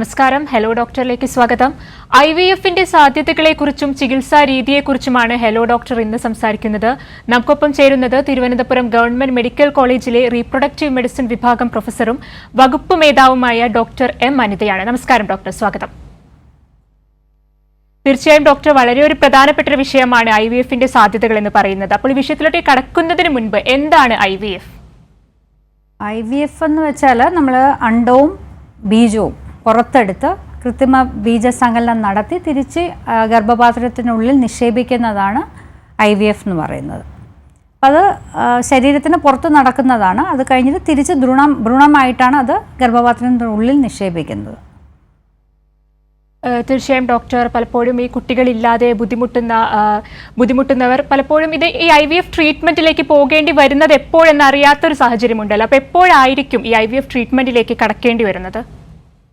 നമസ്കാരം. ഹലോ ഡോക്ടറിലേക്ക് സ്വാഗതം. IVF-ന്റെ സാധ്യതകളെക്കുറിച്ചും ചികിത്സാ രീതിയെക്കുറിച്ചുമാണ് ഹലോ ഡോക്ടർ ഇന്ന് സംസാരിക്കുന്നത്. നമുക്കൊപ്പം ചേരുന്നത് തിരുവനന്തപുരം ഗവൺമെന്റ് മെഡിക്കൽ കോളേജിലെ റീപ്രൊഡക്റ്റീവ് മെഡിസിൻ വിഭാഗം പ്രൊഫസറും വകുപ്പ് മേധാവുമായ ഡോക്ടർ M. അനിതയാണ്. നമസ്കാരം ഡോക്ടർ, സ്വാഗതം. തീർച്ചയായും ഡോക്ടർ, വളരെ ഒരു പ്രധാനപ്പെട്ട ഒരു വിഷയമാണ് IVF-ന്റെ സാധ്യതകൾ എന്ന് പറയുന്നത്. അപ്പോൾ ഈ വിഷയത്തിലോട്ട് കടക്കുന്നതിന് മുൻപ് എന്താണ് IVF? IVF എന്ന് വെച്ചാൽ നമ്മൾ അണ്ടവും ബീജവും പുറത്തെടുത്ത് കൃത്രിമ ബീജസങ്കലനം നടത്തി തിരിച്ച് ഗർഭപാത്രത്തിനുള്ളിൽ നിക്ഷേപിക്കുന്നതാണ് IVF എന്ന് പറയുന്നത്. അത് ശരീരത്തിന് പുറത്ത് നടക്കുന്നതാണ്. അത് കഴിഞ്ഞിട്ട് തിരിച്ച് ഭ്രൂണമായിട്ടാണ് അത് ഗർഭപാത്രത്തിനുള്ളിൽ നിക്ഷേപിക്കുന്നത്. തീർച്ചയായും ഡോക്ടർ, പലപ്പോഴും ഈ കുട്ടികളില്ലാതെ ബുദ്ധിമുട്ടുന്നവർ പലപ്പോഴും ഈ IVF ട്രീറ്റ്മെന്റിലേക്ക് പോകേണ്ടി വരുന്നത് എപ്പോഴെന്നറിയാത്തൊരു സാഹചര്യമുണ്ടല്ലോ. അപ്പോൾ എപ്പോഴായിരിക്കും ഈ IVF ട്രീറ്റ്മെന്റിലേക്ക് കടക്കേണ്ടി വരുന്നത്?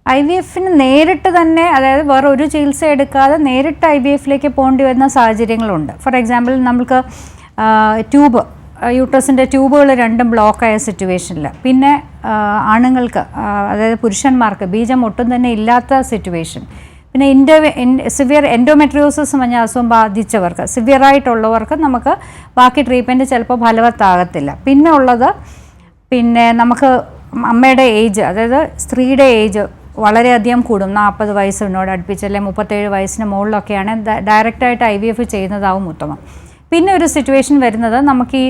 IVF-ന് നേരിട്ട് തന്നെ, അതായത് വേറെ ഒരു ചികിത്സ എടുക്കാതെ നേരിട്ട് IVF-ലേക്ക് പോകേണ്ടി വരുന്ന സാഹചര്യങ്ങളുണ്ട്. ഫോർ എക്സാമ്പിൾ, നമുക്ക് യൂട്രസിൻ്റെ ട്യൂബുകൾ രണ്ടും ബ്ലോക്കായ സിറ്റുവേഷനിൽ, പിന്നെ ആണുങ്ങൾക്ക്, അതായത് പുരുഷന്മാർക്ക് ബീജം ഒട്ടും തന്നെ ഇല്ലാത്ത സിറ്റുവേഷൻ, പിന്നെ സിവിയർ എൻഡോമെട്രിയോസിസ് പറഞ്ഞ അസുഖം ബാധിച്ചവർക്ക്, സിവിയറായിട്ടുള്ളവർക്ക് നമുക്ക് ബാക്കി ട്രീറ്റ്മെൻറ്റ് ചിലപ്പോൾ ഫലവത്താകത്തില്ല. പിന്നെ നമുക്ക് അമ്മയുടെ ഏജ്, അതായത് സ്ത്രീയുടെ ഏജ് വളരെയധികം കൂടും. 40 വയസ്സിനോട് അടുപ്പിച്ച് അല്ലെങ്കിൽ 37 വയസ്സിന് മുകളിലൊക്കെയാണ് ഡയറക്റ്റായിട്ട് IVF ചെയ്യുന്നതാവും ഉത്തമം. പിന്നെ ഒരു സിറ്റുവേഷൻ വരുന്നത്, നമുക്ക് ഈ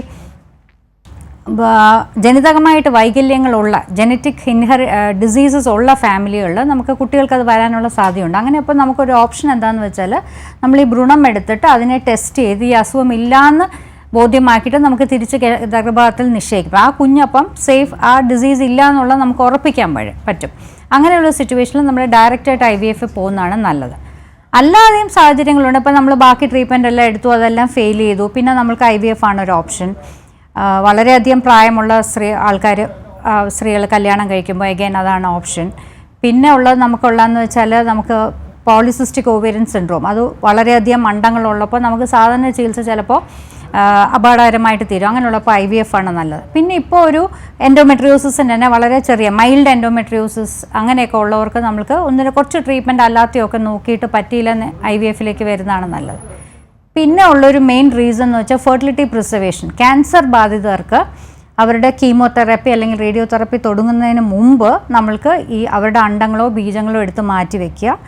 ജനിതകമായിട്ട് വൈകല്യങ്ങളുള്ള ജനറ്റിക് ഡിസീസസ് ഉള്ള ഫാമിലികളിൽ നമുക്ക് കുട്ടികൾക്ക് അത് വരാനുള്ള സാധ്യതയുണ്ട്. അങ്ങനെ ഇപ്പോൾ നമുക്കൊരു ഓപ്ഷൻ എന്താണെന്ന് വെച്ചാൽ, നമ്മൾ ഈ ഭ്രൂണം എടുത്തിട്ട് അതിനെ ടെസ്റ്റ് ചെയ്ത് ഈ അസുഖം ഇല്ലയെന്ന് ബോധ്യമാക്കിയിട്ട് നമുക്ക് തിരിച്ച് ഗർഭപാത്രത്തിൽ നിക്ഷേപിക്കും. ആ കുഞ്ഞപ്പം സേഫ്, ആ ഡിസീസ് ഇല്ല എന്നുള്ളത് നമുക്ക് ഉറപ്പിക്കാൻ പറ്റും. അങ്ങനെയുള്ള സിറ്റുവേഷനിൽ നമ്മൾ ഡയറക്റ്റായിട്ട് IVF പോകുന്നതാണ് നല്ലത്. അല്ലാതെയും സാഹചര്യങ്ങളുണ്ട്. ഇപ്പോൾ നമ്മൾ ബാക്കി ട്രീറ്റ്മെൻ്റ് എല്ലാം എടുത്തു, അതെല്ലാം ഫെയിൽ ചെയ്തു, പിന്നെ നമ്മൾക്ക് IVF ആണ് ഒരു ഓപ്ഷൻ. വളരെയധികം പ്രായമുള്ള സ്ത്രീകൾ കല്യാണം കഴിക്കുമ്പോൾ എഗെയിൻ അതാണ് ഓപ്ഷൻ. പിന്നെ ഉള്ളത് നമുക്കുള്ളതെന്ന് വെച്ചാൽ, നമുക്ക് പോളിസിസ്റ്റിക് ഓവേറിയൻ സിൻഡ്രോം, അത് വളരെയധികം അണ്ടങ്ങളുള്ളപ്പോൾ നമുക്ക് സാധാരണ ചികിത്സ ചിലപ്പോൾ അപകടകരമായിട്ട് തീരും. അങ്ങനെയുള്ളപ്പോൾ IVF ആണ് നല്ലത്. പിന്നെ ഇപ്പോൾ ഒരു എൻഡോമെട്രിയോസിന് തന്നെ വളരെ ചെറിയ മൈൽഡ് എൻഡോമെട്രിയോസിസ് അങ്ങനെയൊക്കെ ഉള്ളവർക്ക് നമുക്ക് കുറച്ച് ട്രീറ്റ്മെൻറ്റ് അല്ലാത്തയൊക്കെ നോക്കിയിട്ട് പറ്റിയില്ലെന്ന് IVF-ലേക്ക് വരുന്നതാണ് നല്ലത്. പിന്നെ ഉള്ളൊരു മെയിൻ റീസൺ എന്ന് വെച്ചാൽ ഫെർട്ടിലിറ്റി പ്രിസർവേഷൻ. ക്യാൻസർ ബാധിതർക്ക് അവരുടെ കീമോതെറാപ്പി അല്ലെങ്കിൽ റേഡിയോതെറാപ്പി തുടങ്ങുന്നതിന് മുമ്പ് നമ്മൾക്ക് അവരുടെ അണ്ടങ്ങളോ ബീജങ്ങളോ എടുത്ത് മാറ്റി വയ്ക്കുക.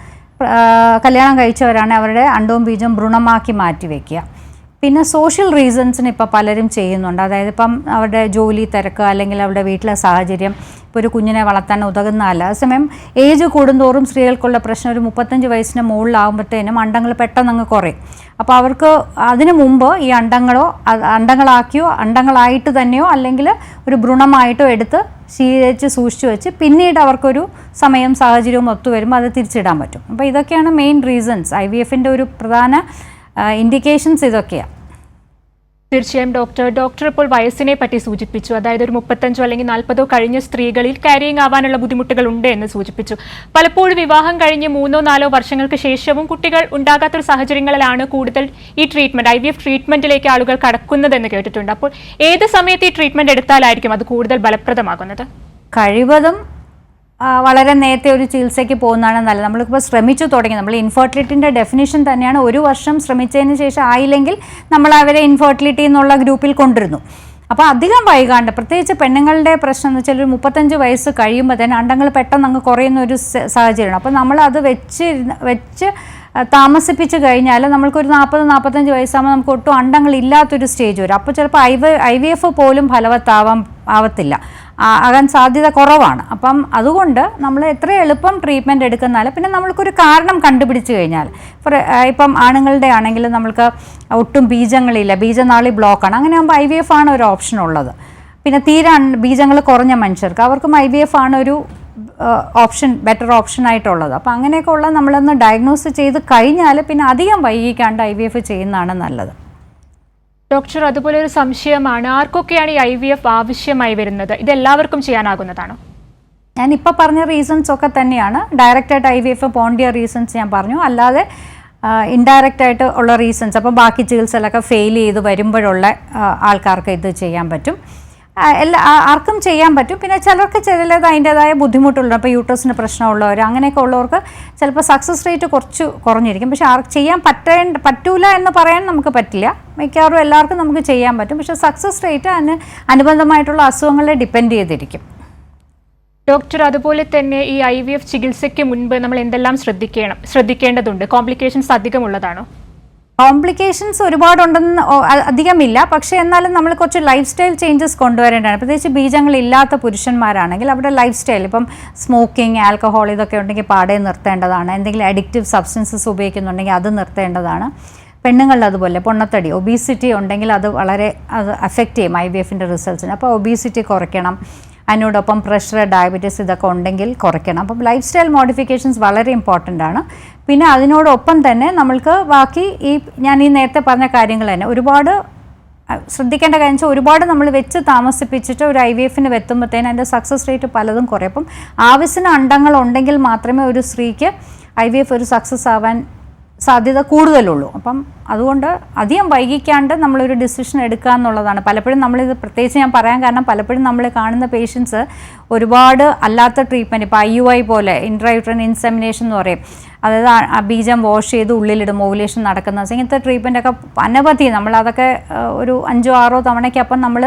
കല്യാണം കഴിച്ചവരാണെങ്കിൽ അവരുടെ അണ്ടവും ബീജവും ഭ്രൂണമാക്കി മാറ്റി വയ്ക്കുക. പിന്നെ സോഷ്യൽ റീസൺസിന് ഇപ്പോൾ പലരും ചെയ്യുന്നുണ്ട്. അതായത് ഇപ്പം അവരുടെ ജോലി തിരക്ക് അല്ലെങ്കിൽ അവരുടെ വീട്ടിലെ സാഹചര്യം ഇപ്പോൾ ഒരു കുഞ്ഞിനെ വളർത്താൻ ഉതകുന്നതല്ല. അതേസമയം ഏജ് കൂടുന്തോറും സ്ത്രീകൾക്കുള്ള പ്രശ്നം, ഒരു 35 വയസ്സിന് മുകളിലാകുമ്പോഴത്തേനും അണ്ടങ്ങൾ പെട്ടെന്ന് അങ്ങ് കുറയും. അപ്പോൾ അവർക്ക് അതിനു മുമ്പ് ഈ അണ്ടങ്ങളാക്കിയോ അണ്ടങ്ങളായിട്ട് തന്നെയോ അല്ലെങ്കിൽ ഒരു ഭ്രൂണമായിട്ടോ എടുത്ത് ശീലിച്ച് സൂക്ഷിച്ചു വെച്ച് പിന്നീട് അവർക്കൊരു സമയം സാഹചര്യവും ഒത്തുവരുമ്പോൾ അത് തിരിച്ചിടാൻ പറ്റും. അപ്പോൾ ഇതൊക്കെയാണ് മെയിൻ റീസൺസ്. IVF-ന്റെ ഒരു പ്രധാന ഇൻഡിക്കേഷൻസ് ഇതൊക്കെയാണ്. തീർച്ചയായും ഡോക്ടർ ഇപ്പോൾ വയസ്സിനെ പറ്റി സൂചിപ്പിച്ചു. അതായത് ഒരു 35 അല്ലെങ്കിൽ 40 കഴിഞ്ഞ സ്ത്രീകളിൽ ക്യാരിയിങ് ആവാനുള്ള ബുദ്ധിമുട്ടുകൾ ഉണ്ട് എന്ന് സൂചിപ്പിച്ചു. പലപ്പോഴും വിവാഹം കഴിഞ്ഞ് 3-4 വർഷങ്ങൾക്ക് ശേഷവും കുട്ടികൾ ഉണ്ടാകാത്തൊരു സാഹചര്യങ്ങളിലാണ് കൂടുതൽ ഈ ട്രീറ്റ്മെന്റ് IVF ട്രീറ്റ്മെന്റിലേക്ക് ആളുകൾ കടക്കുന്നതെന്ന് കേട്ടിട്ടുണ്ട്. അപ്പോൾ ഏത് സമയത്ത് ഈ ട്രീറ്റ്മെന്റ് എടുത്താലായിരിക്കും അത് കൂടുതൽ ഫലപ്രദമാകുന്നത്? കഴിവതും വളരെ നേരത്തെ ഒരു ചികിത്സയ്ക്ക് പോകുന്നതാണ് നല്ലത്. നമ്മളിപ്പോൾ ശ്രമിച്ചു തുടങ്ങി. നമ്മൾ ഇൻഫെർട്ടിലിറ്റിൻ്റെ ഡെഫിനിഷൻ തന്നെയാണ് 1 വർഷം ശ്രമിച്ചതിന് ശേഷം ആയില്ലെങ്കിൽ നമ്മൾ അവരെ ഇൻഫെർട്ടിലിറ്റി എന്നുള്ള ഗ്രൂപ്പിൽ കൊണ്ടുവരുന്നു. അപ്പോൾ അധികം വൈകാണ്ട്, പ്രത്യേകിച്ച് പെണ്ണുങ്ങളുടെ പ്രശ്നം എന്ന് വെച്ചാൽ ഒരു 35 വയസ്സ് കഴിയുമ്പോൾ തന്നെ അണ്ടങ്ങൾ പെട്ടെന്ന് അങ്ങ് കുറയുന്ന ഒരു സാഹചര്യമാണ്. അപ്പോൾ നമ്മൾ അത് വെച്ച് താമസിപ്പിച്ച് കഴിഞ്ഞാൽ നമ്മൾക്കൊരു 40-45 വയസ്സാകുമ്പോൾ നമുക്ക് ഒട്ടും അണ്ടങ്ങളില്ലാത്തൊരു സ്റ്റേജ് വരും. അപ്പോൾ ചിലപ്പോൾ IVF പോലും ഫലവത്താവത്തില്ല, ആകാൻ സാധ്യത കുറവാണ്. അപ്പം അതുകൊണ്ട് നമ്മൾ എത്ര എളുപ്പം ട്രീറ്റ്മെൻറ്റ് എടുക്കുന്നാലും, പിന്നെ നമ്മൾക്കൊരു കാരണം കണ്ടുപിടിച്ച് കഴിഞ്ഞാൽ, ഇപ്പം ആണുങ്ങളുടെ ആണെങ്കിൽ നമ്മൾക്ക് ഒട്ടും ബീജങ്ങളില്ല, ബീജനാളി ബ്ലോക്കാണ്, അങ്ങനെ ആകുമ്പോൾ IVF ആണ് ഒരു ഓപ്ഷൻ ഉള്ളത്. പിന്നെ തീരെ ബീജങ്ങൾ കുറഞ്ഞ മനുഷ്യർക്ക് അവർക്കും IVF ആണ് ഒരു ബെറ്റർ ഓപ്ഷൻ ആയിട്ടുള്ളത്. അപ്പോൾ അങ്ങനെയൊക്കെ ഉള്ള നമ്മളൊന്ന് ഡയഗ്നോസ് ചെയ്ത് കഴിഞ്ഞാൽ പിന്നെ അധികം വൈകിക്കാണ്ട് IVF ചെയ്യുന്നതാണ് നല്ലത്. ഡോക്ടർ, അതുപോലെ ഒരു സംശയമാണ്, ആർക്കൊക്കെയാണ് ഈ IVF ആവശ്യമായി വരുന്നത്? ഇത് എല്ലാവർക്കും ചെയ്യാനാകുന്നതാണോ? ഞാനിപ്പോൾ പറഞ്ഞ റീസൺസ് ഒക്കെ തന്നെയാണ്. ഡയറക്റ്റായിട്ട് IVF പോകേണ്ട റീസൺസ് ഞാൻ പറഞ്ഞു. അല്ലാതെ ഇൻഡയറക്റ്റ് ആയിട്ട് ഉള്ള റീസൺസ്, അപ്പോൾ ബാക്കി ചികിത്സകളൊക്കെ ഫെയിൽ ചെയ്ത് വരുമ്പോഴുള്ള ആൾക്കാർക്ക് ഇത് ചെയ്യാൻ പറ്റും. ആർക്കും ചെയ്യാൻ പറ്റും. പിന്നെ ചിലർക്ക് ചിലത് അതിൻ്റെതായ ബുദ്ധിമുട്ടുള്ള, ഇപ്പോൾ യൂട്രസിന് പ്രശ്നമുള്ളവർ അങ്ങനെയൊക്കെ ഉള്ളവർക്ക് ചിലപ്പോൾ സക്സസ് റേറ്റ് കുറച്ച് കുറഞ്ഞിരിക്കും. പക്ഷേ ചെയ്യാൻ പറ്റൂല എന്ന് പറയാൻ നമുക്ക് പറ്റില്ല. മിക്കവാറും എല്ലാവർക്കും നമുക്ക് ചെയ്യാൻ പറ്റും. പക്ഷേ സക്സസ് റേറ്റ് അതിന് അനുബന്ധമായിട്ടുള്ള അസുഖങ്ങളെ ഡിപ്പെൻഡ് ചെയ്തിരിക്കും. ഡോക്ടർ, അതുപോലെ തന്നെ ഈ IVF ചികിത്സയ്ക്ക് മുൻപ് നമ്മൾ എന്തെല്ലാം ശ്രദ്ധിക്കേണ്ടതുണ്ട്? കോംപ്ലിക്കേഷൻസ് അധികമുള്ളതാണോ? കോംപ്ലിക്കേഷൻസ് ഒരുപാടുണ്ടെന്ന് അധികമില്ല. പക്ഷേ എന്നാലും നമ്മൾ കുറച്ച് ലൈഫ് സ്റ്റൈൽ ചേഞ്ചസ് കൊണ്ടുവരേണ്ടതാണ്. പ്രത്യേകിച്ച് ബീജങ്ങളില്ലാത്ത പുരുഷന്മാരാണെങ്കിൽ അവരുടെ ലൈഫ് സ്റ്റൈൽ, ഇപ്പം സ്മോക്കിംഗ്, ആൽക്കഹോൾ ഇതൊക്കെ ഉണ്ടെങ്കിൽ പാടെ നിർത്തേണ്ടതാണ്. എന്തെങ്കിലും അഡിക്റ്റീവ് സബ്സ്റ്റൻസസ് ഉപയോഗിക്കുന്നുണ്ടെങ്കിൽ അത് നിർത്തേണ്ടതാണ്. പെണ്ണുങ്ങളുടെ അതുപോലെ പൊണ്ണത്തടി, ഒബീസിറ്റി ഉണ്ടെങ്കിൽ അത് അഫക്റ്റ് ചെയ്യും IVFൻ്റെ റിസൾട്ട്സിന്. അപ്പോൾ ഒബീസിറ്റി കുറയ്ക്കണം. അതിനോടൊപ്പം പ്രഷർ, ഡയബറ്റീസ് ഇതൊക്കെ ഉണ്ടെങ്കിൽ കുറയ്ക്കണം. അപ്പം ലൈഫ് സ്റ്റൈൽ മോഡിഫിക്കേഷൻസ് വളരെ ഇമ്പോർട്ടൻ്റ് ആണ്. പിന്നെ അതിനോടൊപ്പം തന്നെ നമ്മൾക്ക് ബാക്കി ഞാൻ നേരത്തെ പറഞ്ഞ കാര്യങ്ങൾ തന്നെ ഒരുപാട് ശ്രദ്ധിക്കേണ്ട കാര്യം വെച്ചാൽ, ഒരുപാട് നമ്മൾ വെച്ച് താമസിപ്പിച്ചിട്ട് ഒരു IVFന് എത്തുമ്പോഴത്തേന് അതിൻ്റെ സക്സസ് റേറ്റ് പലതും കുറയും. അപ്പം ആവശ്യത്തിന് അണ്ടങ്ങൾ ഉണ്ടെങ്കിൽ മാത്രമേ ഒരു സ്ത്രീക്ക് IVF ഒരു സക്സസ് ആവാൻ സാധ്യത കൂടുതലുള്ളൂ. അപ്പം അതുകൊണ്ട് അധികം വൈകിക്കാണ്ട് നമ്മളൊരു ഡിസിഷൻ എടുക്കുക എന്നുള്ളതാണ്. പലപ്പോഴും നമ്മളിത് പ്രത്യേകിച്ച് ഞാൻ പറയാൻ കാരണം, പലപ്പോഴും നമ്മൾ കാണുന്ന പേഷ്യൻസ് ഒരുപാട് അല്ലാത്ത ട്രീറ്റ്മെൻറ്റ്, ഇപ്പോൾ IUI പോലെ ഇൻട്രായൂട്രൈൻ ഇൻസെമിനേഷൻ എന്ന് പറയും, അതായത് ആ ബീജം വാഷ് ചെയ്ത് ഉള്ളിലിടും ഓവുലേഷൻ നടക്കുന്ന ഇങ്ങനത്തെ ട്രീറ്റ്മെൻറ്റൊക്കെ അനവധി, നമ്മളതൊക്കെ ഒരു 5-6 തവണയ്ക്ക് അപ്പം നമ്മൾ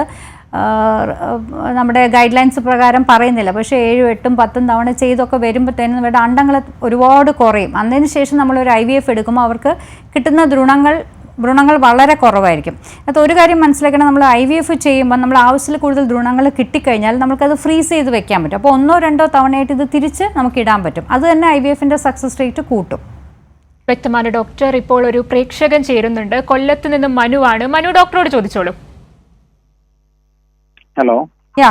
നമ്മുടെ ഗൈഡ് ലൈൻസ് പ്രകാരം പറയുന്നില്ല. പക്ഷേ 7-8-10 തവണ ചെയ്തൊക്കെ വരുമ്പോഴത്തേനും ഇവിടെ അണ്ടങ്ങൾ ഒരുപാട് കുറയും. അതിന് ശേഷം നമ്മളൊരു IVF എടുക്കുമ്പോൾ അവർക്ക് കിട്ടുന്ന ഭ്രൂണങ്ങൾ വളരെ കുറവായിരിക്കും. അത് ഒരു കാര്യം മനസ്സിലാക്കണം, നമ്മൾ IVF ചെയ്യുമ്പോൾ നമ്മൾ ആവശ്യത്തിൽ കൂടുതൽ ഭ്രൂണങ്ങൾ കിട്ടിക്കഴിഞ്ഞാൽ നമുക്കത് ഫ്രീസ് ചെയ്ത് വെക്കാൻ പറ്റും. അപ്പോൾ 1-2 തവണയായിട്ട് ഇത് തിരിച്ച് നമുക്ക് ഇടാൻ പറ്റും. അത് തന്നെ IVFൻ്റെ സക്സസ് റേറ്റ് കൂട്ടും. വ്യക്തമാണ് ഡോക്ടർ. ഇപ്പോൾ ഒരു പ്രേക്ഷകൻ ചേരുന്നുണ്ട്. കൊല്ലത്ത് നിന്ന് മനുവാണ്. മനു, ഡോക്ടറോട് ചോദിച്ചോളൂ. ഹലോ.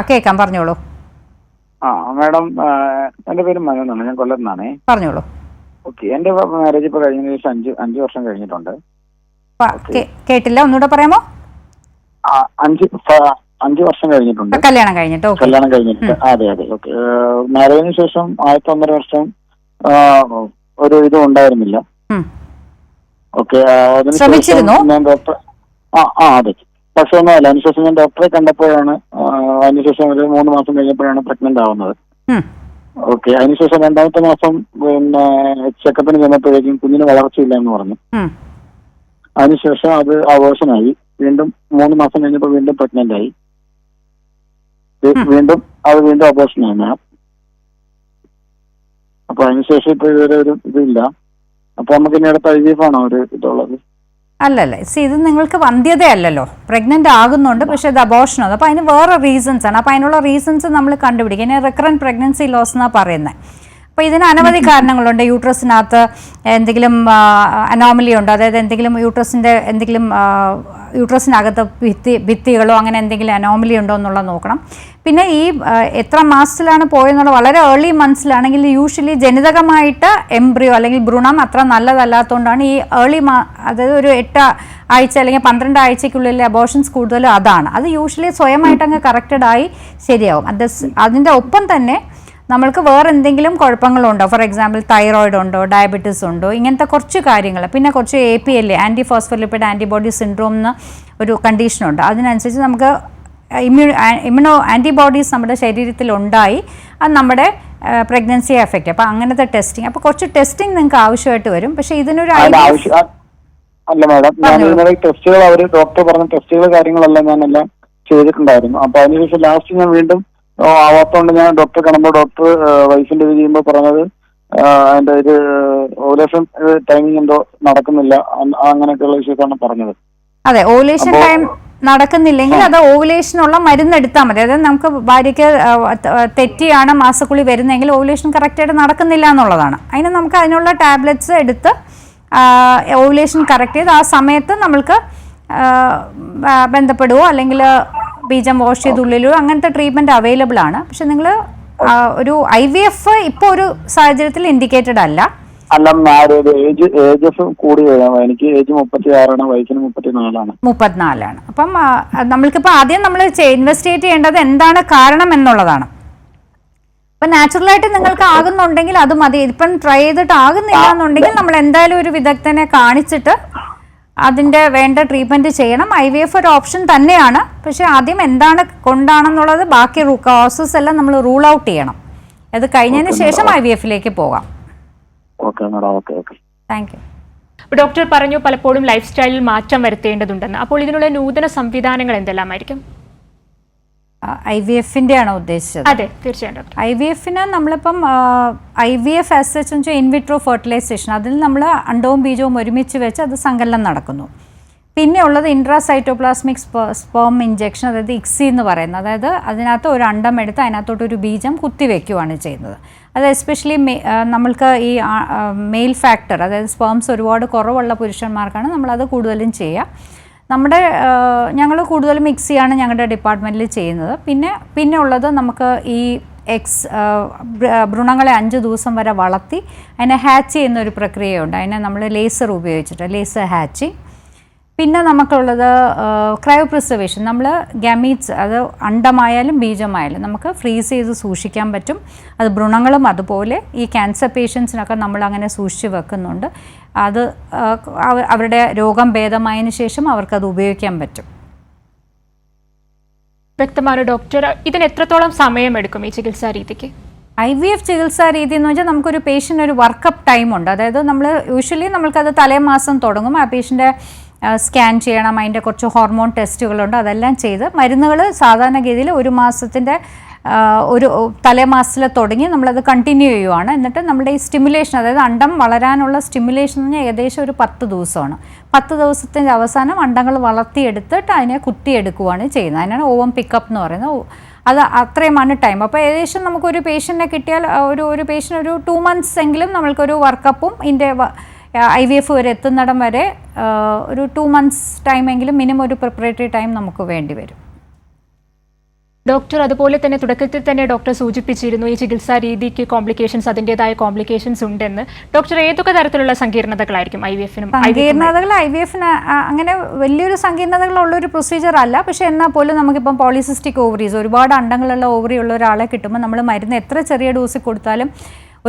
കേൾക്കാം, പറഞ്ഞോളൂ. മാഡം, എൻ്റെ പേര് മനു എന്നാണ്. ഞാൻ കൊല്ലത്ത് നിന്നാണേ. പറഞ്ഞോളൂ. ഓക്കെ. എൻ്റെ മാരേജ് ഇപ്പോൾ കഴിഞ്ഞ ശേഷം 5 വർഷം കഴിഞ്ഞിട്ടുണ്ട്. കേട്ടില്ല, ഒന്നുകൂടെ പറയാമോ? 5 വർഷം കഴിഞ്ഞിട്ടുണ്ട്. കല്യാണം കഴിഞ്ഞിട്ട്? കല്യാണം കഴിഞ്ഞിട്ട്, അതെ. ഓക്കെ. മാരേജിന് ശേഷം 1.5 വർഷം ഒരു ഇതും ഉണ്ടായിരുന്നില്ല. ഓക്കെ. ശ്രമിച്ചിരുന്നു ഞാൻ ഡോക്ടർ അതെ. പക്ഷെ ഒന്നുമല്ല. അതിനുശേഷം ഞാൻ ഡോക്ടറെ കണ്ടപ്പോഴാണ്, അതിനുശേഷം ഒരു 3 മാസം കഴിഞ്ഞപ്പോഴാണ് പ്രഗ്നന്റ് ആവുന്നത്. ഓക്കെ. അതിനുശേഷം 2ാമത്തെ മാസം പിന്നെ ചെക്കപ്പിന് ചെന്നപ്പോഴേക്കും കുഞ്ഞിന് വളർച്ചയില്ല എന്ന് പറഞ്ഞു. അതിനുശേഷം അത് അബോർഷനായി. വീണ്ടും 3 മാസം കഴിഞ്ഞപ്പോൾ വീണ്ടും പ്രഗ്നന്റ് ആയി. വീണ്ടും അബോർഷനായി മാം. അപ്പൊ അതിനുശേഷം ഇപ്പൊ ഇതുവരെ ഒരു ഇതില്ല. അപ്പൊ നമുക്ക് ഇനി അടുത്ത IVF ആണോ ഒരു ഇതുള്ളത്? അല്ലല്ല, ഇത് നിങ്ങൾക്ക് വന്ധ്യതയല്ലല്ലോ, പ്രഗ്നന്റ് ആകുന്നുണ്ട്, പക്ഷേ ഇത് അബോർഷനാണ്. അപ്പോൾ അതിന് വേറെ റീസൺസ് ആണ്. അപ്പോൾ അതിനുള്ള റീസൺസ് നമ്മൾ കണ്ടുപിടിക്കുക. ഇനി റിക്കറൻറ്റ് പ്രഗ്നൻസി ലോസ് എന്നാണ് പറയുന്നത്. അപ്പോൾ ഇതിന് അനവധി കാരണങ്ങളുണ്ട്. യൂട്രസിനകത്ത് എന്തെങ്കിലും അനോമലി ഉണ്ടോ, അതായത് എന്തെങ്കിലും യൂട്രസിനകത്ത് ഭിത്തികളോ അങ്ങനെ എന്തെങ്കിലും അനോമലി ഉണ്ടോ എന്നുള്ളത് നോക്കണം. പിന്നെ ഈ എത്ര മാസത്തിലാണ് പോയെന്നുള്ള വളരെ ഏർലി മന്ത്സിലാണെങ്കിൽ യൂഷ്വലി ജനിതകമായിട്ട് എംബ്രിയോ അല്ലെങ്കിൽ ഭ്രൂണം അത്ര നല്ലതല്ലാത്തതുകൊണ്ടാണ് ഈ അതായത് ഒരു 8 ആഴ്ച അല്ലെങ്കിൽ 12 ആഴ്ചയ്ക്കുള്ളിൽ അബോർഷൻസ് കൂടുതലും അതാണ്. അത് യൂഷ്വലി സ്വയമായിട്ട് അങ്ങ് കറക്റ്റഡായി ശരിയാവും. അതിൻ്റെ ഒപ്പം തന്നെ നമ്മൾക്ക് വേറെ എന്തെങ്കിലും കുഴപ്പങ്ങളുണ്ടോ, ഫോർ എക്സാമ്പിൾ തൈറോയിഡ് ഉണ്ടോ, ഡയബറ്റീസ് ഉണ്ടോ, ഇങ്ങനത്തെ കുറച്ച് കാര്യങ്ങൾ. പിന്നെ കുറച്ച് APLA, anti phospholipid antibody syndrome എന്ന് ഒരു കണ്ടീഷനുണ്ട്. അതിനനുസരിച്ച് നമുക്ക് ഇമ്മ്യൂണോ ആൻറ്റിബോഡീസ് നമ്മുടെ ശരീരത്തിൽ ഉണ്ടായി അത് നമ്മുടെ പ്രഗ്നൻസിയെ എഫക്റ്റ്. അപ്പോൾ അങ്ങനത്തെ ടെസ്റ്റിംഗ്, അപ്പോൾ കുറച്ച് ടെസ്റ്റിംഗ് നിങ്ങൾക്ക് ആവശ്യമായിട്ട് വരും. പക്ഷേ ഇതിനൊരു അല്ല മാഡം, ഞാൻ ടെസ്റ്റുകൾ അവർ ഡോക്ടർ പറഞ്ഞ ടെസ്റ്റുകൾ കാര്യങ്ങളെല്ലാം ഞാനെല്ലാം ചെയ്തിട്ടുണ്ടായിരുന്നു. അപ്പൊ അതിനുശേഷം ലാസ്റ്റ് ഞാൻ വീണ്ടും ആവാത്തോണ്ട് ഞാൻ ഡോക്ടറെ കാണുമ്പോൾ ഡോക്ടർ വൈഫിന്റെ ഇത് ചെയ്യുമ്പോൾ പറഞ്ഞത് അതിന്റെ ഒരു ഓവുലേഷൻ ടൈമിംഗ് എന്തോ നടക്കുന്നില്ല, അങ്ങനെയൊക്കെയുള്ള വിഷയത്താണ് പറഞ്ഞത്. അതെ, ഓവുലേഷൻ ടൈം നടക്കുന്നില്ലെങ്കിൽ അത് ഓവുലേഷനുള്ള മരുന്ന് എടുത്താൽ മതി. അതായത് നമുക്ക് ഭാര്യയ്ക്ക് തെറ്റിയാണ് മാസക്കുളി വരുന്നതെങ്കിൽ ഓവുലേഷൻ കറക്റ്റായിട്ട് നടക്കുന്നില്ല എന്നുള്ളതാണ്. അതിന് നമുക്ക് അതിനുള്ള ടാബ്ലറ്റ്സ് എടുത്ത് ഓവുലേഷൻ കറക്റ്റ് ചെയ്ത് ആ സമയത്ത് നമ്മൾക്ക് ബന്ധപ്പെടുവോ അല്ലെങ്കിൽ ബീജം വാഷ് ചെയ്ത് ഉള്ളിലോ അങ്ങനത്തെ ട്രീറ്റ്മെൻറ്റ് അവൈലബിൾ ആണ്. പക്ഷെ നിങ്ങൾ ഒരു IVF ഇപ്പോൾ ഒരു സാഹചര്യത്തിൽ ഇൻഡിക്കേറ്റഡ് അല്ല. ഏജ് കൂടി എനിക്ക് ഏജ് 36ആണ്, വയസ്സിന് 34ആണ്. അപ്പം നമ്മൾക്കിപ്പോൾ ആദ്യം നമ്മൾ ഇൻവെസ്റ്റിഗേറ്റ് ചെയ്യേണ്ടത് എന്താണ് കാരണം എന്നുള്ളതാണ്. അപ്പം നാച്ചുറലായിട്ട് നിങ്ങൾക്ക് ആകുന്നുണ്ടെങ്കിൽ അത് മതി. ഇപ്പം ട്രൈ ചെയ്തിട്ട് ആകുന്നില്ല എന്നുണ്ടെങ്കിൽ നമ്മൾ എന്തായാലും ഒരു വിദഗ്ധനെ കാണിച്ചിട്ട് അതിൻ്റെ വേണ്ട ട്രീറ്റ്മെൻറ്റ് ചെയ്യണം. IVF ഒരു ഓപ്ഷൻ തന്നെയാണ്. പക്ഷേ ആദ്യം എന്താണ് കൊണ്ടാണെന്നുള്ളത് ബാക്കി കോസസ് എല്ലാം നമ്മൾ റൂൾ ഔട്ട് ചെയ്യണം. അത് കഴിഞ്ഞതിന് ശേഷം IVFലേക്ക് പോകാം. Thank you. ഡോക്ടർ പറഞ്ഞു പലപ്പോഴും ലൈഫ് സ്റ്റൈലിൽ മാറ്റം വരുത്തേണ്ടതുണ്ടെന്ന്. അപ്പോൾ ഇതിനുള്ള നൂതന സംവിധാനങ്ങൾ എന്തെല്ലാമായിരിക്കും? IVF-ന്റെ ആണോ ഉദ്ദേശിച്ചത്? അതെ, തീർച്ചയായും. IVF-ന് നമ്മളിപ്പം IVF ആസ് സച്ച് എന്ന് വെച്ചാൽ ഇൻവിട്രോ ഫെർട്ടിലൈസേഷൻ, അതിൽ നമ്മൾ അണ്ടവും ബീജവും ഒരുമിച്ച് വെച്ച് അത് സങ്കലനം നടക്കുന്നു. പിന്നെ ഉള്ളത് ഇൻട്രാസൈറ്റോപ്ലാസ്മിക് സ്പേം ഇഞ്ചെക്ഷൻ, അതായത് ICSI എന്ന് പറയുന്നത്. അതായത് അതിനകത്ത് ഒരു അണ്ടം എടുത്ത് അതിനകത്തോട്ടൊരു ബീജം കുത്തിവെക്കുകയാണ് ചെയ്യുന്നത്. അത് എസ്പെഷ്യലി നമ്മൾക്ക് ഈ മെയിൽ ഫാക്ടർ, അതായത് സ്പേംസ് ഒരുപാട് കുറവുള്ള പുരുഷന്മാർക്കാണ് നമ്മളത് കൂടുതലും ചെയ്യുക. ഞങ്ങൾ കൂടുതലും ICSI ആണ് ഞങ്ങളുടെ ഡിപ്പാർട്ട്മെൻറ്റിൽ ചെയ്യുന്നത്. പിന്നെ ഉള്ളത് നമുക്ക് ഈ ഭ്രൂണങ്ങളെ 5 ദിവസം വരെ വളർത്തി അതിനെ ഹാച്ച് ചെയ്യുന്നൊരു പ്രക്രിയയുണ്ട്. അതിനെ നമ്മൾ ലേസർ ഉപയോഗിച്ചിട്ട് ലേസർ ഹാച്ചിങ്. പിന്നെ നമുക്കുള്ളത് ക്രയോ പ്രിസർവേഷൻ. നമ്മൾ ഗാമീറ്റ്സ്, അത് അണ്ടമായാലും ബീജമായാലും നമുക്ക് ഫ്രീസ് ചെയ്ത് സൂക്ഷിക്കാൻ പറ്റും. അത് ഭ്രൂണങ്ങളും അതുപോലെ ഈ ക്യാൻസർ പേഷ്യൻസിനൊക്കെ നമ്മൾ അങ്ങനെ സൂക്ഷിച്ച് വെക്കുന്നുണ്ട്. അത് അവരുടെ രോഗം ഭേദമായതിനു ശേഷം അവർക്കത് ഉപയോഗിക്കാൻ പറ്റും. വ്യക്തമാണ് ഡോക്ടർ. ഇതിന് എത്രത്തോളം സമയമെടുക്കും ഈ ചികിത്സാ രീതിക്ക്? IVF ചികിത്സാ രീതി എന്ന് വെച്ചാൽ നമുക്കൊരു പേഷ്യൻ്റ് ഒരു വർക്കപ്പ് ടൈമുണ്ട്. അതായത് നമ്മൾ യൂഷ്വലി നമ്മൾക്കത് തലേമാസം തുടങ്ങും. ആ പേഷ്യൻ്റെ സ്കാൻ ചെയ്യണം, അതിൻ്റെ കുറച്ച് ഹോർമോൺ ടെസ്റ്റുകളുണ്ട്, അതെല്ലാം ചെയ്ത് മരുന്നുകൾ സാധാരണഗതിയിൽ ഒരു മാസത്തിൻ്റെ ഒരു തലേമാസത്തിൽ തുടങ്ങി നമ്മളത് കണ്ടിന്യൂ ചെയ്യുവാണ്. എന്നിട്ട് നമ്മുടെ ഈ സ്റ്റിമുലേഷൻ, അതായത് അണ്ടം വളരാനുള്ള സ്റ്റിമുലേഷൻ എന്ന് പറഞ്ഞാൽ ഏകദേശം ഒരു 10 ദിവസമാണ്. 10 ദിവസത്തിൻ്റെ അവസാനം അണ്ടങ്ങൾ വളർത്തിയെടുത്തിട്ട് അതിനെ കുത്തിയെടുക്കുകയാണ് ചെയ്യുന്നത്. അതിനാണ് ഓവം പിക്കപ്പ് എന്ന് പറയുന്നത്. അത് അത്രയുമാണ് ടൈം. അപ്പോൾ ഏകദേശം നമുക്കൊരു പേഷ്യൻറ്റിനെ കിട്ടിയാൽ ഒരു പേഷ്യൻ്റ് ഒരു 2 months എങ്കിലും നമ്മൾക്കൊരു വർക്കപ്പും ഇതിൻ്റെ IVF വരെ എത്തുന്നിടം വരെ ഒരു 2 months ടൈമെങ്കിലും മിനിമം ഒരു പ്രിപ്പറേറ്ററി ടൈം നമുക്ക് വേണ്ടി വരും. ഡോക്ടർ അതുപോലെ തന്നെ തുടക്കത്തിൽ തന്നെ ഡോക്ടർ സൂചിപ്പിച്ചിരുന്നു ഈ ചികിത്സാ രീതിക്ക് കോംപ്ലിക്കേഷൻസ്, അതിൻ്റെതായ കോംപ്ലിക്കേഷൻസ് ഉണ്ടെന്ന്. ഡോക്ടർ ഏതൊക്കെ തരത്തിലുള്ള സങ്കീർണതകളായിരിക്കും IVF-നും? സങ്കീർണതകൾ IVF-ന് അങ്ങനെ വലിയൊരു സങ്കീർണതകളുള്ളൊരു പ്രൊസീജിയർ അല്ല. പക്ഷേ എന്നാൽ പോലും നമുക്കിപ്പം പോളിസിസ്റ്റിക് ഓവറീസ്, ഒരുപാട് അണ്ടങ്ങളുള്ള ഓവറി ഉള്ള ഒരാളെ കിട്ടുമ്പോൾ നമ്മൾ മരുന്ന് എത്ര ചെറിയ ഡോസിൽ കൊടുത്താലും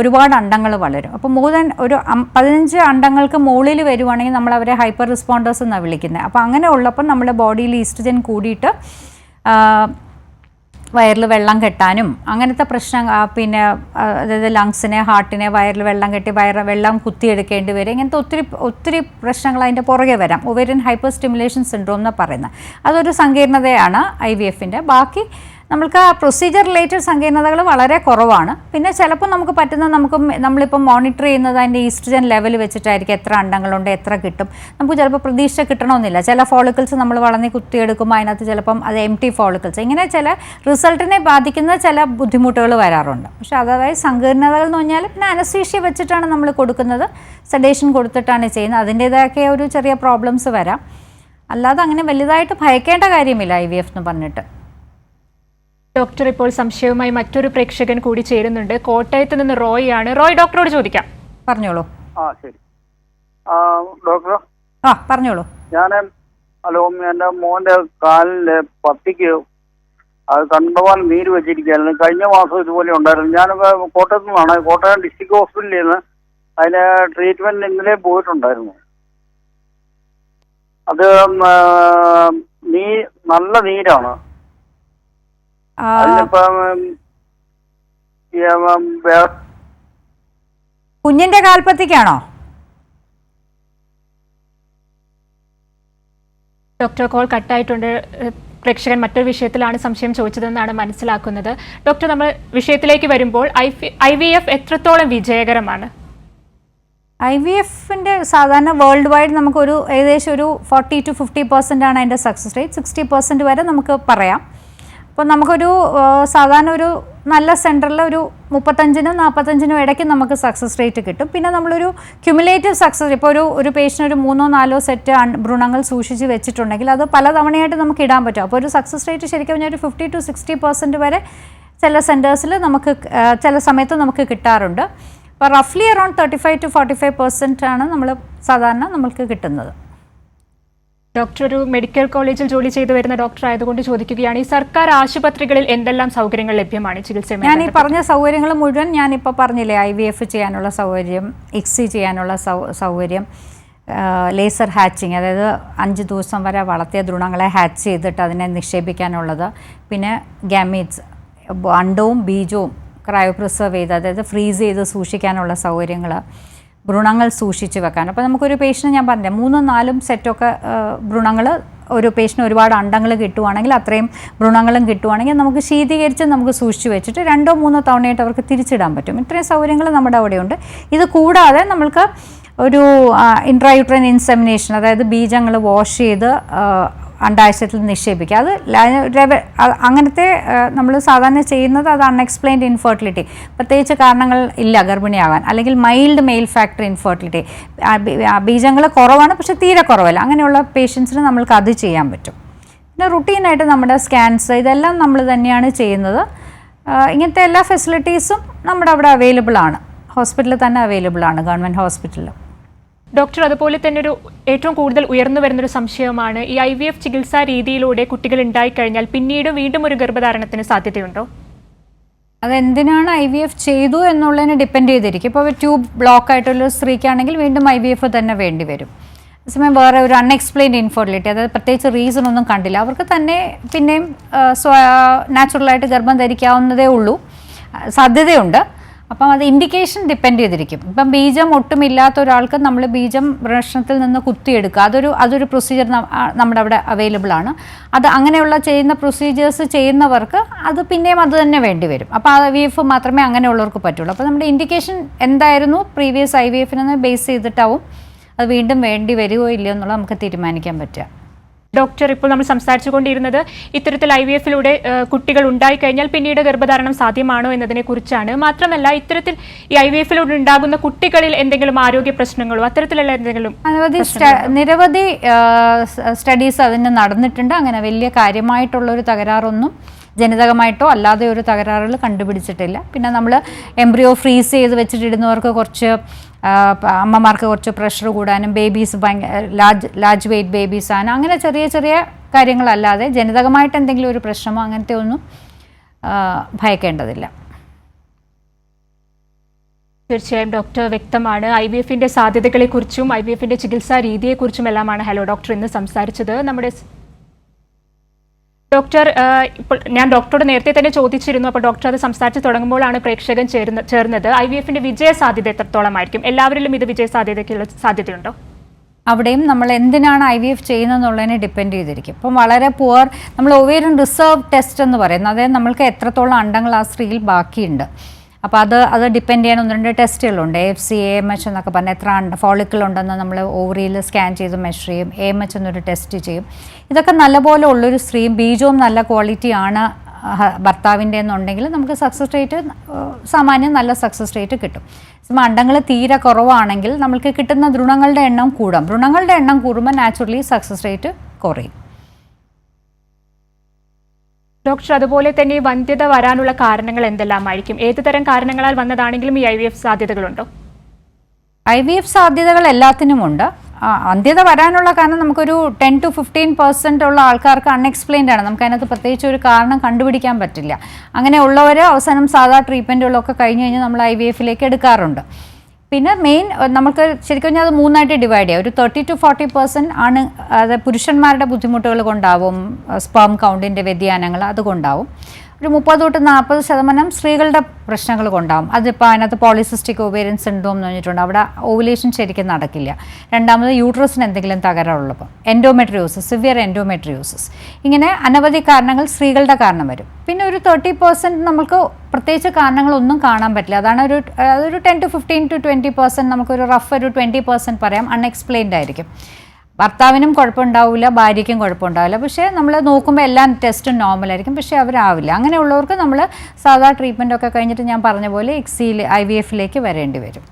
ഒരുപാട് അണ്ടങ്ങൾ വളരും. അപ്പോൾ ഒരു 15 അണ്ടങ്ങൾക്ക് മുകളിൽ വരുവാണെങ്കിൽ നമ്മൾ അവരെ ഹൈപ്പർ റെസ്പോണ്ടേഴ്സ് എന്നാണ് വിളിക്കുന്നത്. അപ്പോൾ അങ്ങനെ ഉള്ളപ്പോൾ നമ്മുടെ ബോഡിയിൽ ഈസ്ട്രജൻ കൂടിയിട്ട് വയറിൽ വെള്ളം കെട്ടാനും അങ്ങനത്തെ പ്രശ്നം, പിന്നെ അതായത് ലങ്സിനെ, ഹാർട്ടിനെ വയറിൽ വെള്ളം കെട്ടി വെള്ളം കുത്തിയെടുക്കേണ്ടി വരും. ഇങ്ങനത്തെ ഒത്തിരി പ്രശ്നങ്ങൾ അതിൻ്റെ പുറകെ വരാം. ഒവേറിയൻ ഹൈപ്പർ സ്റ്റിമുലേഷൻ സിൻഡ്രോം എന്ന് പറയുന്നത് അതൊരു സങ്കീർണതയാണ് IVF-ൻ്റെ. ബാക്കി നമ്മൾക്ക് പ്രൊസീജിയർ റിലേറ്റഡ് സങ്കീർണതകൾ വളരെ കുറവാണ്. പിന്നെ ചിലപ്പോൾ നമുക്ക് നമ്മളിപ്പം മോണിറ്റർ ചെയ്യുന്നത് അതിൻ്റെ ഈസ്ട്രജൻ ലെവൽ വെച്ചിട്ടായിരിക്കും. എത്ര അണ്ടങ്ങളുണ്ട്, എത്ര കിട്ടും, നമുക്ക് ചിലപ്പോൾ പ്രതീക്ഷ കിട്ടണമെന്നില്ല. ചില ഫോളിക്കിൾസ് നമ്മൾ വളർന്ന് കുത്തിയെടുക്കുമ്പോൾ അതിനകത്ത് ചിലപ്പം അത് empty ഫോളിക്കിൾസ്, ഇങ്ങനെ ചില റിസൾട്ടിനെ ബാധിക്കുന്ന ചില ബുദ്ധിമുട്ടുകൾ വരാറുണ്ട്. പക്ഷേ അതായത് സങ്കീർണതകൾ എന്ന് പറഞ്ഞാൽ പിന്നെ അനസ്തീഷ്യ വെച്ചിട്ടാണ് നമ്മൾ കൊടുക്കുന്നത്, സെഡേഷൻ കൊടുത്തിട്ടാണ് ചെയ്യുന്നത്. അതിൻ്റേതായ ഒരു ചെറിയ പ്രോബ്ലംസ് വരാം. അല്ലാതെ അങ്ങനെ വലുതായിട്ട് ഭയക്കേണ്ട കാര്യമില്ല IVF എന്ന് പറഞ്ഞിട്ട്. ഡോക്ടർ, ഇപ്പോൾ സംശയവുമായി മറ്റൊരു പ്രേക്ഷകൻ കൂടി ചേരുന്നുണ്ട്. കോട്ടയത്ത് നിന്ന് റോയ് ആണ്. റോയ്, ഡോക്ടറോട് ചോദിക്കാം. പറഞ്ഞോളൂ. ശരി ഡോക്ടർ. പറഞ്ഞോളൂ. ഹലോ, എൻ്റെ മോൻ്റെ കാലില് പത്തിക്ക് അത് കണ്ടവാൻ നീര് വെച്ചിരിക്കുകയായിരുന്നു. കഴിഞ്ഞ മാസം ഇതുപോലെ ഉണ്ടായിരുന്നു. ഞാനൊക്കെ കോട്ടയത്ത് നിന്നാണ്, കോട്ടയം ഡിസ്ട്രിക്ട് ഹോസ്പിറ്റലിൽ നിന്ന് അതിന് ട്രീറ്റ്മെൻറ്റ് ഇന്നലെ പോയിട്ടുണ്ടായിരുന്നു. അത് നല്ല നീരാണ്. കുഞ്ഞിന്റെ കാൽപ്പത്തിക്കാണോ? Doctor, call കട്ടായിട്ടുണ്ട്. പ്രേക്ഷകൻ മറ്റൊരു വിഷയത്തിലാണ് സംശയം ചോദിച്ചതെന്നാണ് മനസ്സിലാക്കുന്നത്. ഡോക്ടർ, നമ്മൾ വിഷയത്തിലേക്ക് വരുമ്പോൾ IVF എത്രത്തോളം വിജയകരമാണ്? IVF-ന്റെ സാധാരണ വേൾഡ് വൈഡ് നമുക്കൊരു ഏകദേശം ഒരു 40 to 50% ആണ് അതിൻ്റെ സക്സസ് റേറ്റ്. 60% വരെ നമുക്ക് പറയാം. അപ്പോൾ നമുക്കൊരു സാധാരണ ഒരു നല്ല സെൻറ്ററിൽ ഒരു 35-നും 45-നും ഇടയ്ക്ക് നമുക്ക് സക്സസ് റേറ്റ് കിട്ടും. പിന്നെ നമ്മളൊരു ക്യുമുലേറ്റീവ് സക്സസ്, ഇപ്പോൾ ഒരു പേഷ്യൻ്റ് ഒരു 3-4 സെറ്റ് ഭ്രൂണങ്ങൾ സൂക്ഷിച്ച് വെച്ചിട്ടുണ്ടെങ്കിൽ അത് പല തവണയായിട്ട് നമുക്ക് ഇടാൻ പറ്റും. അപ്പോൾ ഒരു സക്സസ് റേറ്റ് ശരിക്കും പറഞ്ഞാൽ ഒരു 50 to 60% വരെ ചില സെൻറ്റേഴ്സിൽ നമുക്ക് ചില സമയത്ത് നമുക്ക് കിട്ടാറുണ്ട്. അപ്പോൾ റഫ്ലി അറൗണ്ട് 35 to 45% ആണ് നമ്മൾ സാധാരണ നമ്മൾക്ക് കിട്ടുന്നത്. ഡോക്ടർ, ഒരു മെഡിക്കൽ കോളേജിൽ ജോലി ചെയ്തു വരുന്ന ഡോക്ടർ ആയതുകൊണ്ട് ചോദിക്കുകയാണ്, ഈ സർക്കാർ ആശുപത്രികളിൽ എന്തെല്ലാം സൗകര്യങ്ങൾ ലഭ്യമാണ് ചികിത്സ? ഞാൻ ഈ പറഞ്ഞ സൗകര്യങ്ങൾ മുഴുവൻ ഞാനിപ്പോൾ പറഞ്ഞില്ലേ, IVF ചെയ്യാനുള്ള സൗകര്യം, ICSI ചെയ്യാനുള്ള സൗകര്യം, ലേസർ ഹാച്ചിങ്, അതായത് 5 ദിവസം വരെ വളർത്തിയ ഭ്രൂണങ്ങളെ ഹാച്ച് ചെയ്തിട്ട് അതിനെ നിക്ഷേപിക്കാനുള്ളത്. പിന്നെ ഗാമീറ്റ്സ്, അണ്ടവും ബീജവും ക്രയോ പ്രിസർവ് ചെയ്ത്, അതായത് ഫ്രീസ് ചെയ്ത് സൂക്ഷിക്കാനുള്ള സൗകര്യങ്ങൾ, ഭ്രൂണങ്ങൾ സൂക്ഷിച്ച് വെക്കാൻ. അപ്പോൾ നമുക്കൊരു പേഷ്യന് ഞാൻ പറഞ്ഞില്ല 3-4 സെറ്റൊക്കെ ഭ്രൂണങ്ങൾ ഒരു പേഷ്യന് ഒരുപാട് അണ്ടങ്ങൾ കിട്ടുവാണെങ്കിൽ, അത്രയും ഭ്രൂണങ്ങളും കിട്ടുവാണെങ്കിൽ നമുക്ക് ശീതീകരിച്ച് നമുക്ക് സൂക്ഷിച്ച് വെച്ചിട്ട് 2-3 തവണയായിട്ട് അവർക്ക് തിരിച്ചിടാൻ പറ്റും. ഇത്രയും സൗകര്യങ്ങൾ നമ്മുടെ അവിടെയുണ്ട്. ഇത് കൂടാതെ നമ്മൾക്ക് ഒരു ഇൻട്രായൂട്രൈൻ ഇൻസെമിനേഷൻ, അതായത് ബീജങ്ങൾ വാഷ് ചെയ്ത് അണ്ടാശയത്തിൽ നിക്ഷേപിക്കുക. അത് അങ്ങനത്തെ നമ്മൾ സാധാരണ ചെയ്യുന്നത് അത് അൺഎക്സ്പ്ലെയിൻഡ് ഇൻഫെർട്ടിലിറ്റി, പ്രത്യേകിച്ച് കാരണങ്ങൾ ഇല്ല ഗർഭിണിയാകാൻ, അല്ലെങ്കിൽ മൈൽഡ് മെയിൽ ഫാക്ടർ ഇൻഫെർട്ടിലിറ്റി, ബീജങ്ങൾ കുറവാണ് പക്ഷെ തീരെ കുറവല്ല, അങ്ങനെയുള്ള പേഷ്യൻസിന് നമ്മൾക്ക് അത് ചെയ്യാൻ പറ്റും. പിന്നെ റുട്ടീനായിട്ട് നമ്മുടെ സ്കാൻസ് ഇതെല്ലാം നമ്മൾ തന്നെയാണ് ചെയ്യുന്നത്. ഇങ്ങനത്തെ എല്ലാ ഫെസിലിറ്റീസും നമ്മുടെ അവിടെ അവൈലബിൾ ആണ്, ഹോസ്പിറ്റലിൽ തന്നെ അവൈലബിൾ ആണ്, ഗവൺമെൻറ് ഹോസ്പിറ്റലിൽ. ഡോക്ടർ, അതുപോലെ തന്നെ ഒരു ഏറ്റവും കൂടുതൽ ഉയർന്നു വരുന്നൊരു സംശയമാണ് ഈ IVF ചികിത്സാ രീതിയിലൂടെ കുട്ടികൾ ഉണ്ടായിക്കഴിഞ്ഞാൽ പിന്നീട് വീണ്ടും ഒരു ഗർഭധാരണത്തിന് സാധ്യതയുണ്ടോ? അതെന്തിനാണ് IVF ചെയ്തു എന്നുള്ളതിനെ ഡിപ്പെൻഡ് ചെയ്തിരിക്കും. ഇപ്പോൾ ട്യൂബ് ബ്ലോക്ക് ആയിട്ടുള്ള സ്ത്രീക്കാണെങ്കിൽ വീണ്ടും IVF തന്നെ വേണ്ടി വരും. അതേസമയം വേറെ ഒരു അൺഎക്സ്പ്ലെയിൻഡ് ഇൻഫെർട്ടിലിറ്റി, അതായത് പ്രത്യേകിച്ച് റീസൺ ഒന്നും കണ്ടില്ല, അവർക്ക് തന്നെ പിന്നെയും നാച്ചുറലായിട്ട് ഗർഭം ധരിക്കാവുന്നതേ ഉള്ളൂ, സാധ്യതയുണ്ട്. അപ്പം അത് ഇൻഡിക്കേഷൻ ഡിപ്പെൻഡ് ചെയ്തിരിക്കും. ഇപ്പം ബീജം ഒട്ടുമില്ലാത്ത ഒരാൾക്ക് നമ്മൾ ബീജം ഭ്രൂണത്തിൽ നിന്ന് കുത്തിയെടുക്കുക, അതൊരു പ്രൊസീജിയർ നമ്മുടെ അവിടെ അവൈലബിൾ ആണ്. അത് അങ്ങനെയുള്ള ചെയ്യുന്ന പ്രൊസീജിയേഴ്സ് ചെയ്യുന്നവർക്ക് അത് പിന്നെയും അത് തന്നെ വേണ്ടി വരും. അപ്പോൾ IVF മാത്രമേ അങ്ങനെയുള്ളവർക്ക് പറ്റുള്ളൂ. അപ്പോൾ നമ്മുടെ ഇൻഡിക്കേഷൻ എന്തായിരുന്നു പ്രീവിയസ് IVF ബേസ് ചെയ്തിട്ടാവും അത് വീണ്ടും വേണ്ടി വരുമോ ഇല്ലയോ എന്നുള്ളത് നമുക്ക് തീരുമാനിക്കാൻ പറ്റുക. ഡോക്ടർ, ഇപ്പോൾ നമ്മൾ സംസാരിച്ചുകൊണ്ടിരുന്നത് ഇത്തരത്തിൽ IVF-ലൂടെ കുട്ടികൾ ഉണ്ടായിക്കഴിഞ്ഞാൽ പിന്നീട് ഗർഭധാരണം സാധ്യമാണോ എന്നതിനെ കുറിച്ചാണ്. മാത്രമല്ല, ഇത്തരത്തിൽ ഈ IVF-ലൂടെ ഉണ്ടാകുന്ന കുട്ടികളിൽ എന്തെങ്കിലും ആരോഗ്യ പ്രശ്നങ്ങളോ അത്തരത്തിലുള്ള എന്തെങ്കിലും നിരവധി സ്റ്റഡീസ് അതിന് നടന്നിട്ടുണ്ട്. അങ്ങനെ വലിയ കാര്യമായിട്ടുള്ളൊരു തകരാറൊന്നും ജനിതകമായിട്ടോ അല്ലാതെ ഒരു തകരാറുകൾ കണ്ടുപിടിച്ചിട്ടില്ല. പിന്നെ നമ്മൾ എംബ്രിയോ ഫ്രീസ് ചെയ്ത് വെച്ചിട്ടിടുന്നവർക്ക് കുറച്ച് അമ്മമാർക്ക് കുറച്ച് പ്രഷർ കൂടാനും, ബേബീസ് ലാർജ് വെയ്റ്റ് ബേബീസ് ആണ്, അങ്ങനെ ചെറിയ ചെറിയ കാര്യങ്ങളല്ലാതെ ജനിതകമായിട്ട് എന്തെങ്കിലും ഒരു പ്രശ്നമോ അങ്ങനത്തെ ഒന്നും ഭയക്കേണ്ടതില്ല. തീർച്ചയായും ഡോക്ടർ, വ്യക്തമാണ്. IVF-ന്റെ സാധ്യതകളെക്കുറിച്ചും IVF-ന്റെ ചികിത്സാ രീതിയെക്കുറിച്ചും എല്ലാമാണ് ഹലോ ഡോക്ടർ ഇന്ന് സംസാരിച്ചത്. നമ്മുടെ ഡോക്ടർ, ഇപ്പോൾ ഞാൻ ഡോക്ടറോട് നേരത്തെ തന്നെ ചോദിച്ചിരുന്നു, അപ്പോൾ ഡോക്ടർ അത് സംസാരിച്ച് തുടങ്ങുമ്പോഴാണ് പ്രേക്ഷകൻ ചേർന്നത്. IVF-ന്റെ വിജയ സാധ്യത എത്രത്തോളമായിരിക്കും? എല്ലാവരിലും ഇത് വിജയ സാധ്യതയുണ്ടോ? അവിടെയും നമ്മൾ എന്തിനാണ് IVF ചെയ്യുന്നതെന്നുള്ളതിനെ ഡിപ്പെൻഡ് ചെയ്തിരിക്കും. ഇപ്പം വളരെ പുവർ നമ്മൾ ഓവേറിയൻ റിസർവ് ടെസ്റ്റ് എന്ന് പറയുന്നത്, അതായത് നമ്മൾക്ക് എത്രത്തോളം അണ്ടങ്ങൾ ആ സ്ത്രീയിൽ ബാക്കിയുണ്ട്. അപ്പോൾ അത് ഡിപ്പെൻഡ് ചെയ്യാൻ 1-2 ടെസ്റ്റുകളുണ്ട്. AFC, AMH എന്നൊക്കെ പറഞ്ഞാൽ എത്ര ഫോളിക്കിൾ ഉണ്ടെന്ന് നമ്മൾ ഓവറിയിൽ സ്കാൻ ചെയ്ത് മെഷർ ചെയ്യും. AMH എന്നൊരു ടെസ്റ്റ് ചെയ്യും. ഇതൊക്കെ നല്ലപോലെ ഉള്ളൊരു സ്ത്രീയും ബീജവും നല്ല ക്വാളിറ്റിയാണ് ഭർത്താവിൻ്റെ എന്നുണ്ടെങ്കിൽ നമുക്ക് സക്സസ് റേറ്റ് സാമാന്യം നല്ല സക്സസ് റേറ്റ് കിട്ടും. അണ്ടങ്ങൾ തീരെ കുറവാണെങ്കിൽ നമുക്ക് കിട്ടുന്ന ഭ്രൂണങ്ങളുടെ എണ്ണം കൂടാം. ഭ്രൂണങ്ങളുടെ എണ്ണം കൂടുമ്പോൾ നാച്ചുറലി സക്സസ് റേറ്റ് കുറയും. ഡോക്ടർ, അതുപോലെ തന്നെ വന്ധ്യത വരാനുള്ള കാരണങ്ങൾ എന്തെല്ലാമായിരിക്കും? ഏത് തരം കാരണങ്ങളാൽ വന്നതാണെങ്കിലും ഈ IVF സാധ്യതകളുണ്ടോ? IVF സാധ്യതകൾ എല്ലാത്തിനുമുണ്ട്. വന്ധ്യത വരാനുള്ള കാരണം നമുക്കൊരു 10-15% ഉള്ള ആൾക്കാർക്ക് അൺഎക്സ്പ്ലെയിൻഡ് ആണ്. നമുക്ക് അതിനകത്ത് പ്രത്യേകിച്ച് ഒരു കാരണം കണ്ടുപിടിക്കാൻ പറ്റില്ല. അങ്ങനെയുള്ളവർ അവസാനം സാധാ ട്രീറ്റ്മെൻറ്റുകളൊക്കെ കഴിഞ്ഞ് കഴിഞ്ഞാൽ നമ്മൾ IVF-ലേക്ക് എടുക്കാറുണ്ട്. പിന്നെ മെയിൻ നമുക്ക് ശരിക്കും പറഞ്ഞാൽ അത് 3ആയിട്ട് ഡിവൈഡ് ചെയ്യാം. ഒരു 30-40% ആണ് അത് പുരുഷന്മാരുടെ ബുദ്ധിമുട്ടുകൾ കൊണ്ടാവും, സ്പേം കൗണ്ടിൻ്റെ വ്യതിയാനങ്ങൾ അതുകൊണ്ടാവും. ഒരു 30-40% സ്ത്രീകളുടെ പ്രശ്നങ്ങൾ കൊണ്ടാവും. അതിപ്പോൾ അതിനകത്ത് പോളിസിസ്റ്റിക് ഒവേറിയൻ സിൻഡ്രോം എന്ന് പറഞ്ഞിട്ടുണ്ട്, അവിടെ ഓവുലേഷൻ ശരിക്കും നടക്കില്ല. രണ്ടാമത് യൂട്രസിന് എന്തെങ്കിലും തകരാറുള്ളപ്പോൾ, എൻഡോമെട്രിയോസിസ്, സിവിയർ എൻഡോമെട്രിയോസിസ്, ഇങ്ങനെ അനവധി കാരണങ്ങൾ സ്ത്രീകളുടെ കാരണം വരും. പിന്നെ ഒരു 30% നമുക്ക് പ്രത്യേകിച്ച് കാരണങ്ങളൊന്നും കാണാൻ പറ്റില്ല. അതാണ് അതൊരു 10-15-20% നമുക്കൊരു റഫ് ഒരു 20% പറയാം അൺഎക്സ്പ്ലെയിൻഡ് ആയിരിക്കും. ഭർത്താവിനും കുഴപ്പമുണ്ടാവില്ല, ഭാര്യയ്ക്കും കുഴപ്പമുണ്ടാവില്ല. പക്ഷേ നമ്മൾ നോക്കുമ്പോൾ എല്ലാ ടെസ്റ്റും നോർമലായിരിക്കും, പക്ഷേ അവരാവില്ല. അങ്ങനെയുള്ളവർക്ക് നമ്മൾ സാധാ ട്രീറ്റ്മെൻറ്റൊക്കെ കഴിഞ്ഞിട്ട് ഞാൻ പറഞ്ഞ പോലെ IVF-ലേക്ക് വരേണ്ടി വരും.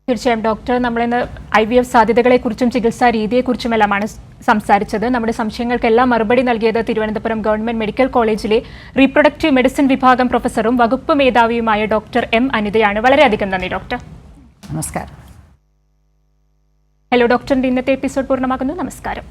തീർച്ചയായും ഡോക്ടർ, നമ്മളിന്ന് IVF സാധ്യതകളെക്കുറിച്ചും ചികിത്സാ രീതിയെക്കുറിച്ചുമെല്ലാമാണ് സംസാരിച്ചത്. നമ്മുടെ സംശയങ്ങൾക്കെല്ലാം മറുപടി നൽകിയത് തിരുവനന്തപുരം ഗവൺമെന്റ് മെഡിക്കൽ കോളേജിലെ റീപ്രൊഡക്റ്റീവ് മെഡിസിൻ വിഭാഗം പ്രൊഫസറും വകുപ്പ് മേധാവിയുമായ ഡോക്ടർ M. അനിതയാണ്. വളരെയധികം നന്ദി ഡോക്ടർ. നമസ്കാരം. ഹലോ ഡോക്ടറിന്റെ ഇന്നത്തെ എപ്പിസോഡ് പൂർണ്ണമാകുന്നു. നമസ്കാരം.